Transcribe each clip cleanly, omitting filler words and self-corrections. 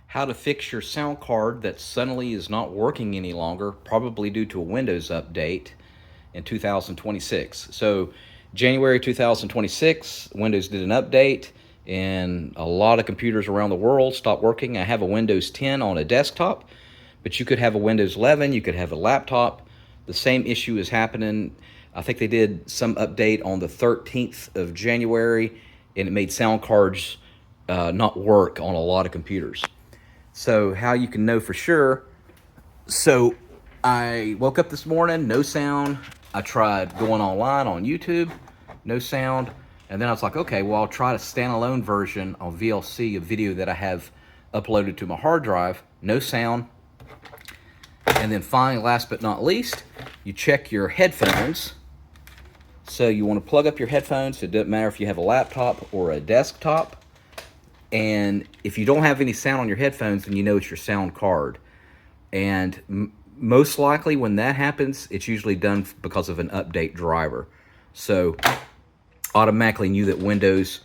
how to fix your sound card that suddenly is not working any longer, probably due to a Windows update in 2026. So January 2026, Windows did an update and a lot of computers around the world stopped working. I have a Windows 10 on a desktop, but you could have a Windows 11, you could have a laptop. The same issue is happening. I think they did some update on the 13th of January, and it made sound cards not work on a lot of computers. So how you can know for sure, so I woke up this morning, no sound. I tried going online on YouTube, no sound. And then I was like, okay, well, I'll try a standalone version on VLC, a video that I have uploaded to my hard drive, no sound. And then finally, last but not least, you check your headphones. So you want to plug up your headphones. It doesn't matter if you have a laptop or a desktop. And if you don't have any sound on your headphones, then you know it's your sound card. And most likely when that happens, it's usually done because of an update driver. So automatically knew that Windows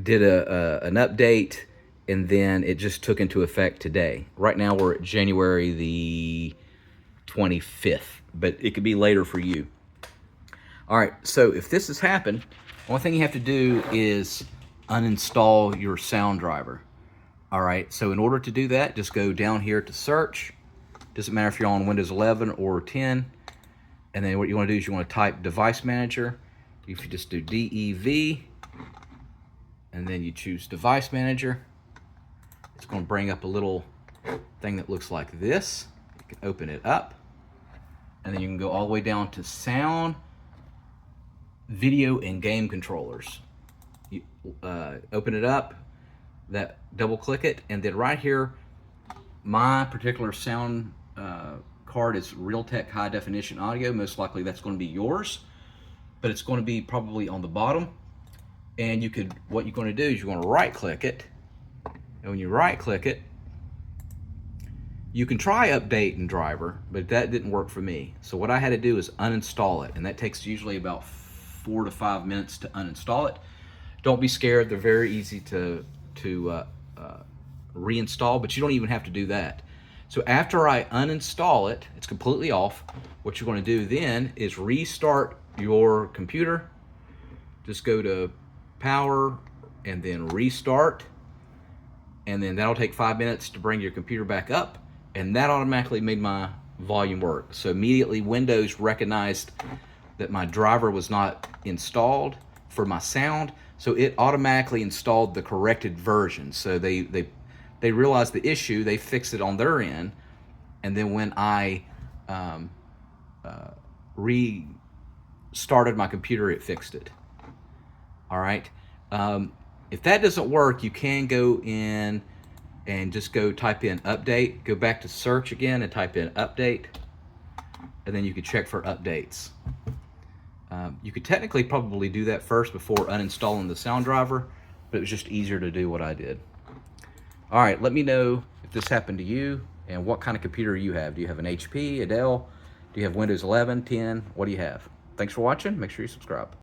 did an update, and then it just took into effect today. Right now we're at January the 25th, but it could be later for you. All right, so if this has happened, the only thing you have to do is uninstall your sound driver. All right, so in order to do that, just go down here to search. Doesn't matter if you're on Windows 11 or 10. And then what you want to do is you want to type Device Manager. If you just do DEV, and then you choose Device Manager, it's going to bring up a little thing that looks like this. You can open it up, and then you can go all the way down to Sound, Video, and Game Controllers. You open it up, that double click it, and then right here, my particular sound card is Realtek High Definition Audio. Most likely that's going to be yours, but it's going to be probably on the bottom. And what you're going to do is you're going to right click it, and when you right click it, you can try update and driver, but that didn't work for me. So what I had to do is uninstall it, and that takes usually about 4 to 5 minutes to uninstall it. Don't be scared, they're very easy to reinstall, but you don't even have to do that. So after I uninstall it, it's completely off. What you're going to do then is restart your computer. Just go to power and then restart, and then that'll take 5 minutes to bring your computer back up, and that automatically made my volume work. So immediately Windows recognized that my driver was not installed for my sound, so it automatically installed the corrected version. So they realized the issue, they fixed it on their end, and then when I restarted my computer, it fixed it. All right. If that doesn't work, you can go in and just go type in update, go back to search again and type in update, and then you can check for updates. You could technically probably do that first before uninstalling the sound driver, but it was just easier to do what I did. All right, let me know if this happened to you and what kind of computer you have. Do you have an HP, a Dell? Do you have Windows 11, 10? What do you have? Thanks for watching. Make sure you subscribe.